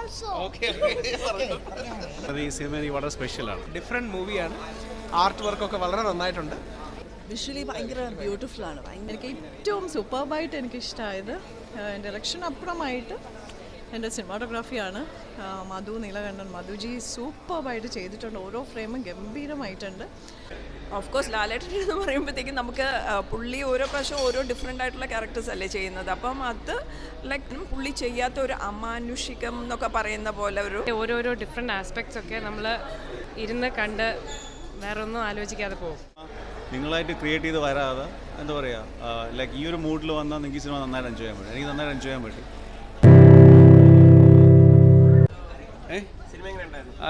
Okay. ഈ cinema എനിക്ക് വളരെ സ്പെഷ്യലാണ്. ഡിഫറെൻറ്റ് മൂവിയാണ്. ആർട്ട് വർക്കൊക്കെ വളരെ നന്നായിട്ടുണ്ട്. വിഷ്വലി ഭയങ്കര ബ്യൂട്ടിഫുൾ ആണ്. എനിക്ക് ഏറ്റവും സൂപ്പർബായിട്ട് എനിക്ക് ഇഷ്ടമായത് ഡയറക്ഷൻ അപ്പുറമായിട്ട് എൻ്റെ സിനിമാറ്റോഗ്രാഫിയാണ്. മധു നീലകണ്ഠൻ, മധുജി സൂപ്പർബായിട്ട് ചെയ്തിട്ടുണ്ട്. ഓരോ ഫ്രെയിമും ഗംഭീരമായിട്ടുണ്ട്. ഓഫ് കോഴ്സ് ലാലേട്ടൻ എന്ന് പറയുമ്പോഴത്തേക്കും നമുക്ക് പുള്ളി ഓരോ പ്രാവശ്യം ഓരോ ഡിഫറെൻ്റ് ആയിട്ടുള്ള ക്യാരക്ടേഴ്സ് അല്ലേ ചെയ്യുന്നത്. അപ്പം അത് ലൈക്ക് പുള്ളി ചെയ്യാത്ത ഒരു അമാനുഷികം എന്നൊക്കെ പറയുന്ന പോലെ ഒരു ഓരോരോ ഡിഫറെൻറ്റ് ആസ്പെക്ട്സ് ഒക്കെ നമ്മൾ ഇരുന്ന് കണ്ട് വേറെ ഒന്നും ആലോചിക്കാതെ പോകും. നിങ്ങളായിട്ട് ക്രിയേറ്റ് ചെയ്ത് വരാതെ എന്താ പറയുക, ലൈക്ക് ഈ ഒരു മൂഡിൽ വന്നാൽ നിങ്ങൾക്ക് സിനിമ നന്നായിട്ട് എൻജോയ് ചെയ്യാൻ പറ്റും. എനിക്ക് നന്നായിട്ട് എൻജോയ് ചെയ്യാൻ പറ്റും.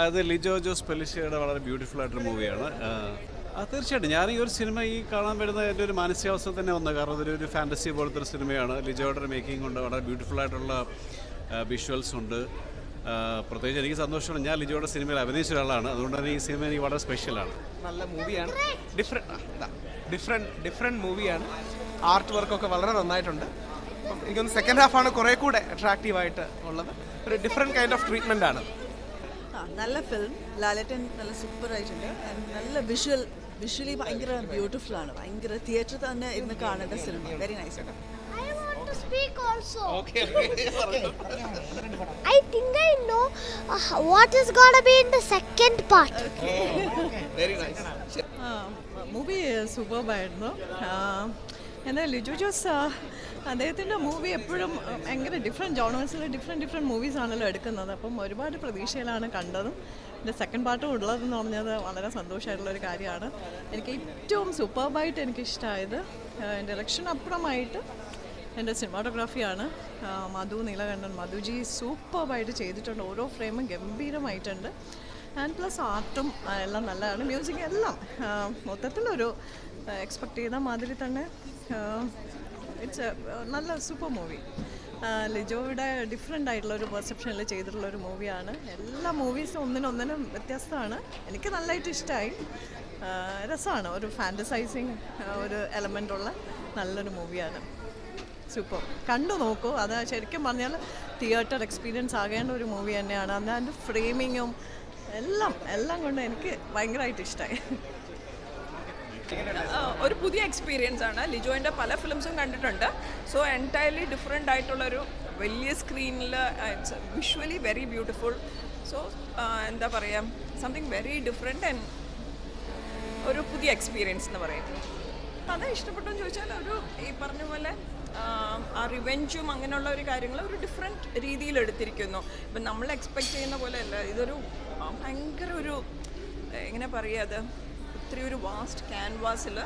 അത് ലിജോ ജോസ് പെല്ലിശ്ശേരിയുടെ വളരെ ബ്യൂട്ടിഫുൾ ആയിട്ടൊരു മൂവിയാണ്. തീർച്ചയായിട്ടും ഞാൻ ഈ ഒരു സിനിമ കാണാൻ വരുന്ന എൻ്റെ ഒരു മാനസികാവസ്ഥ തന്നെ വന്നത്. കാരണം അതൊരു ഫാൻറ്റസി പോലത്തെ ഒരു സിനിമയാണ്. ലിജോയുടെ ഒരു മേക്കിംഗ് ഉണ്ട്, വളരെ ബ്യൂട്ടിഫുൾ ആയിട്ടുള്ള വിഷ്വൽസ് ഉണ്ട്. പ്രത്യേകിച്ച് എനിക്ക് സന്തോഷമാണ്, ഞാൻ ലിജോയുടെ സിനിമയിൽ അഭിനയിച്ച ഒരാളാണ്. അതുകൊണ്ട് തന്നെ ഈ സിനിമ എനിക്ക് വളരെ സ്പെഷ്യലാണ്. നല്ല മൂവിയാണ്. ഡിഫറെൻറ്റ് മൂവിയാണ്. ആർട്ട് വർക്കൊക്കെ വളരെ നന്നായിട്ടുണ്ട്. അപ്പം എനിക്കൊന്ന് സെക്കൻഡ് ഹാഫാണ് കുറേ കൂടെ അട്രാക്റ്റീവായിട്ട് ഉള്ളത്. ഒരു ഡിഫറെൻറ്റ് കൈൻഡ് ഓഫ് ട്രീറ്റ്മെൻ്റ് ആണ്. നല്ല ഫിലിം, ലാലേട്ടൻ നല്ല സൂപ്പറായിട്ടുണ്ട്. നല്ല വിഷ്വലി ഭയങ്കര ബ്യൂട്ടിഫുൾ ആണ്. ഭയങ്കര തിയേറ്ററിൽ തന്നെ ഇരുന്ന് കാണേണ്ട cinema. Very nice. I want to speak also. Okay. I think I know what is gonna be in the second part. Very nice. Movie സൂപ്പർബായിരുന്നു. എന്നാൽ ലിജോ ജോസ് അദ്ദേഹത്തിൻ്റെ മൂവി എപ്പോഴും ഭയങ്കര ഡിഫറെൻറ്റ് ജോണേഴ്സിൽ ഡിഫറെൻറ്റ് മൂവീസാണല്ലോ എടുക്കുന്നത്. അപ്പം ഒരുപാട് പ്രതീക്ഷയിലാണ് കണ്ടതും. എൻ്റെ സെക്കൻഡ് പാർട്ടും ഉള്ളതെന്ന് പറഞ്ഞത് വളരെ സന്തോഷമായിട്ടുള്ളൊരു കാര്യമാണ്. എനിക്ക് ഏറ്റവും സൂപ്പർബായിട്ട് എനിക്ക് ഇഷ്ടമായത് ഡയറക്ഷൻ അപ്പുറമായിട്ട് എൻ്റെ സിനിമാറ്റോഗ്രാഫിയാണ്. മധു നീലകണ്ഠൻ, മധുജി സൂപ്പർബായിട്ട് ചെയ്തിട്ടുണ്ട്. ഓരോ ഫ്രെയിമും ഗംഭീരമായിട്ടുണ്ട്. ആൻഡ് പ്ലസ് ആർട്ടും എല്ലാം നല്ലതാണ്. മ്യൂസിക് എല്ലാം മൊത്തത്തിലൊരു എക്സ്പെക്റ്റ് ചെയ്ത മാതിരി തന്നെ ഇറ്റ്സ് നല്ല സൂപ്പർ മൂവി. ലിജോയുടെ ഡിഫറെൻ്റ് ആയിട്ടുള്ള ഒരു പെർസെപ്ഷനിൽ ചെയ്തിട്ടുള്ള ഒരു മൂവിയാണ്. എല്ലാ മൂവീസും ഒന്നിനൊന്നിനും വ്യത്യസ്തമാണ്. എനിക്ക് നല്ലതായിട്ട് ഇഷ്ടമായി. രസമാണ്. ഒരു ഫാൻറ്റസൈസിങ് ഒരു എലമെൻ്റുള്ള നല്ലൊരു മൂവിയാണ്. സൂപ്പർ. കണ്ടു നോക്കൂ. അത് ശരിക്കും പറഞ്ഞാൽ തിയേറ്റർ എക്സ്പീരിയൻസ് ആകേണ്ട ഒരു മൂവി തന്നെയാണ്. അതിൻ്റെ ഫ്രെയിമിങ്ങും എല്ലാം കൊണ്ട് എനിക്ക് ഭയങ്കരമായിട്ട് ഇഷ്ടമായി. ഒരു പുതിയ എക്സ്പീരിയൻസ് ആണ്. ലിജോൻ്റെ പല ഫിലിംസും കണ്ടിട്ടുണ്ട്. സോ എൻറ്റയർലി ഡിഫറെൻ്റ് ആയിട്ടുള്ളൊരു വലിയ സ്ക്രീനിൽ it's visually very beautiful. So എന്താ പറയുക, സംതിങ് വെരി ഡിഫറെൻ്റ് ആൻഡ് ഒരു പുതിയ എക്സ്പീരിയൻസ് എന്ന് പറയും. അത് ഇഷ്ടപ്പെട്ടു എന്ന് ചോദിച്ചാൽ ഒരു ഈ പറഞ്ഞ പോലെ ആ റിവെഞ്ചും അങ്ങനെയുള്ള ഒരു കാര്യങ്ങൾ ഒരു ഡിഫറെൻറ്റ് രീതിയിൽ എടുത്തിരിക്കുന്നു. ഇപ്പം നമ്മൾ എക്സ്പെക്റ്റ് ചെയ്യുന്ന പോലെയല്ല. ഇതൊരു ഭയങ്കര ഒരു എങ്ങനെ പറയുക, അത് ഒത്തിരി ഒരു വാസ്റ്റ് ക്യാൻവാസിൽ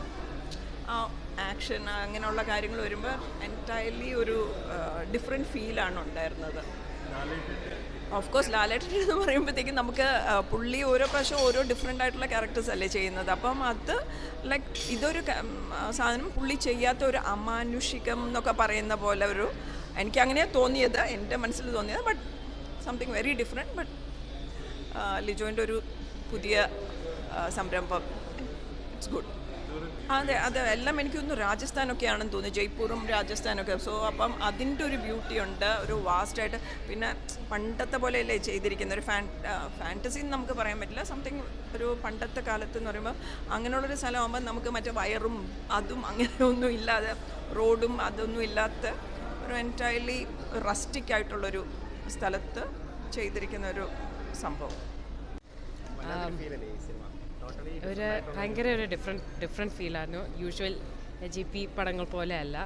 ആക്ഷൻ അങ്ങനെയുള്ള കാര്യങ്ങൾ വരുമ്പോൾ എൻറ്റയർലി ഒരു ഡിഫറെൻറ്റ് ഫീലാണ് ഉണ്ടായിരുന്നത്. ഓഫ് കോഴ്സ് ലാലേട്ടൻ എന്ന് പറയുമ്പോഴത്തേക്കും നമുക്ക് പുള്ളി ഓരോ പ്രാവശ്യം ഓരോ ഡിഫറെൻ്റ് ആയിട്ടുള്ള ക്യാരക്ടേഴ്സ് അല്ലേ ചെയ്യുന്നത്. അപ്പം അത് ലൈക്ക് ഇതൊരു സാധനം പുള്ളി ചെയ്യാത്ത ഒരു അമാനുഷികം എന്നൊക്കെ പറയുന്ന പോലെ ഒരു എനിക്കങ്ങനെയാണ് തോന്നിയത്, എൻ്റെ മനസ്സിൽ തോന്നിയത്. But something very different. But ലിജോൻ്റെ ഒരു പുതിയ സംരംഭം. It's good. അതെ എല്ലാം എനിക്കൊന്ന് രാജസ്ഥാനൊക്കെയാണെന്ന് തോന്നുന്നു. ജയ്പൂറും രാജസ്ഥാനൊക്കെ. സോ അപ്പം അതിൻ്റെ ഒരു ബ്യൂട്ടി ഉണ്ട്. ഒരു വാസ്റ്റായിട്ട്. പിന്നെ പണ്ടത്തെ പോലെയല്ലേ ചെയ്തിരിക്കുന്ന ഒരു ഫാൻറ്റസി എന്ന് നമുക്ക് പറയാൻ പറ്റില്ല. സംതിങ് ഒരു പണ്ടത്തെ കാലത്ത് എന്ന് പറയുമ്പോൾ അങ്ങനെയുള്ളൊരു സ്ഥലമാകുമ്പോൾ നമുക്ക് മറ്റേ വയറും അതും അങ്ങനെയൊന്നും ഇല്ലാതെ റോഡും അതൊന്നും ഇല്ലാത്ത ഒരു എൻറ്റയർലി റസ്റ്റിക് ആയിട്ടുള്ളൊരു സ്ഥലത്ത് ചെയ്തിരിക്കുന്ന ഒരു സംഭവം. ഒരു ഭയങ്കര ഒരു ഡിഫറെൻറ്റ് ഫീലായിരുന്നു. യൂഷ്വൽ GP പടങ്ങൾ പോലെയല്ല.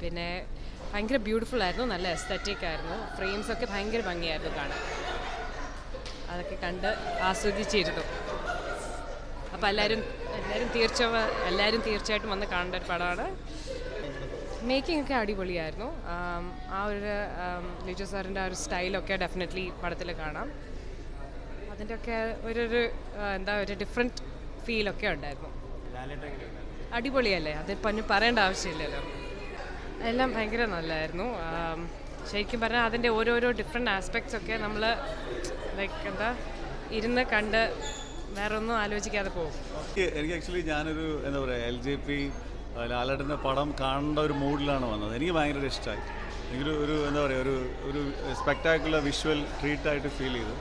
പിന്നെ ഭയങ്കര ബ്യൂട്ടിഫുൾ ആയിരുന്നു. നല്ല എസ്തറ്റിക് ആയിരുന്നു. ഫ്രെയിംസൊക്കെ ഭയങ്കര ഭംഗിയായിരുന്നു കാണാൻ. അതൊക്കെ കണ്ട് ആസ്വദിച്ചിരുന്നു. അപ്പോൾ എല്ലാവരും തീർച്ചയായിട്ടും വന്ന് കാണേണ്ട ഒരു പടമാണ്. മേക്കിംഗ് ഒക്കെ അടിപൊളിയായിരുന്നു. ആ ഒരു ലിജോ സാറിൻ്റെ ആ ഒരു സ്റ്റൈലൊക്കെ ഡെഫിനറ്റ്ലി പടത്തിൽ കാണാം. അതിൻ്റെയൊക്കെ ഒരു ഡിഫറെൻറ്റ് ഫീലൊക്കെ ഉണ്ടായിരുന്നു. അടിപൊളിയല്ലേ, അത് പറയേണ്ട ആവശ്യമില്ലല്ലോ. എല്ലാം ഭയങ്കര നല്ലതായിരുന്നു. ശരിക്കും പറഞ്ഞാൽ അതിൻ്റെ ഓരോരോ ഡിഫറെൻറ്റ് ആസ്പെക്ട്സ് ഒക്കെ നമ്മൾ ലൈക്ക് ഇരുന്ന് കണ്ട് വേറെ ഒന്നും ആലോചിക്കാതെ പോകും. എനിക്ക് ആക്ച്വലി ഞാനൊരു LJP ലാലേട്ടൻ്റെ പടം കാണേണ്ട ഒരു മൂഡിലാണ് വന്നത്. എനിക്ക് ഭയങ്കര ഇഷ്ടമായി. എനിക്കൊരു എന്താ പറയുക ഒരു സ്പെക്ടാക്കുലർ വിഷ്വൽ ട്രീറ്റായിട്ട് ഫീൽ ചെയ്തു.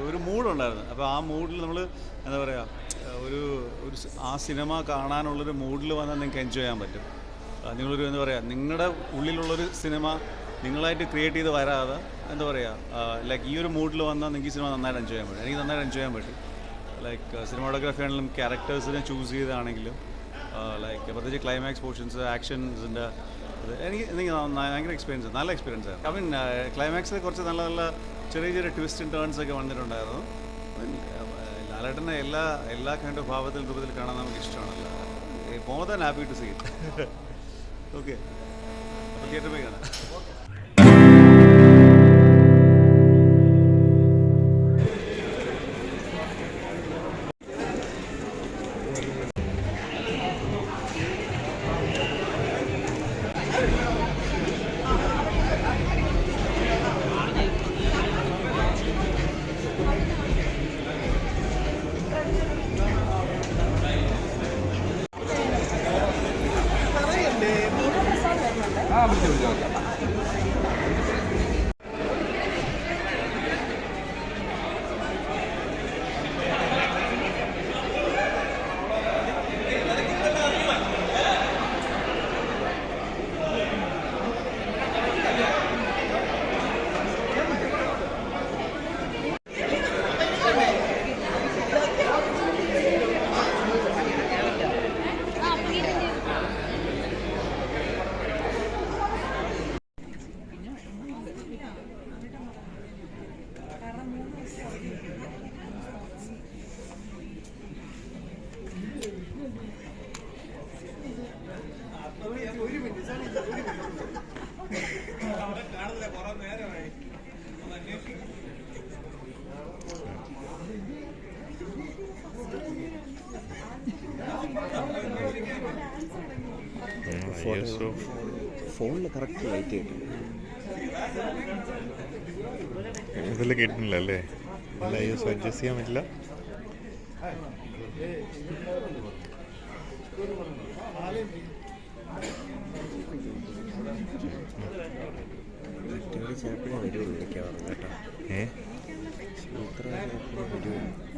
ഒരു മൂഡുണ്ടായിരുന്നു. അപ്പോൾ ആ മൂഡിൽ നമ്മൾ എന്താ പറയുക ആ സിനിമ കാണാനുള്ളൊരു മൂഡിൽ വന്നാൽ നിങ്ങൾക്ക് എൻജോയ് ചെയ്യാൻ പറ്റും. നിങ്ങളൊരു എന്താ പറയുക നിങ്ങളുടെ ഉള്ളിലുള്ളൊരു സിനിമ നിങ്ങളായിട്ട് ക്രിയേറ്റ് ചെയ്ത് വരാതെ എന്താ പറയുക ലൈക്ക് ഈ ഒരു മൂഡിൽ വന്നാൽ നിങ്ങൾക്ക് ഈ സിനിമ നന്നായിട്ട് എൻജോയ് ചെയ്യാൻ പറ്റും. എനിക്ക് നന്നായിട്ട് എൻജോയ് ചെയ്യാൻ പറ്റും. ലൈക്ക് സിനിമാറ്റോഗ്രാഫി ആണെങ്കിലും ക്യാരക്ടേഴ്സിനെ ചൂസ് ചെയ്താണെങ്കിലും ലൈക്ക് പ്രത്യേകിച്ച് ക്ലൈമാക്സ് പോർഷൻസ് ആക്ഷൻസിൻ്റെ എനിക്ക് ഭയങ്കര എക്സ്പീരിയൻസ് നല്ല എക്സ്പീരിയൻസ് ആയിരുന്നു. ഐ മീൻ ക്ലൈമാക്സിൽ കുറച്ച് നല്ല ചെറിയ ട്വിസ്റ്റ് ആൻഡ് ടേൺസ് ഒക്കെ വന്നിട്ടുണ്ടായിരുന്നു. ലാലേട്ടനെ എല്ലാ കൈൻഡ് ഓഫ് ഭാവത്തിൽ രൂപത്തിൽ കാണാൻ നമുക്ക് ഇഷ്ടമാണല്ലോ. More than happy to see it. Okay, അപ്പോൾ തിയേറ്ററിൽ പോയി കാണാം. ഫോണിൽ കറക്റ്റ് ലൈറ്റ് കിട്ടും. ഇതിൽ കിട്ടുന്നില്ല അല്ലേ? അല്ല ഐ.എസ് അഡ്ജസ്റ്റ് ചെയ്യാൻ പറ്റില്ല. ചിലപ്പോഴേ വരുള്ളൂ മിക്കവാറും കേട്ടോ. ഏ ഇത്ര ചിലപ്പോഴേ വരുള്ളൂ.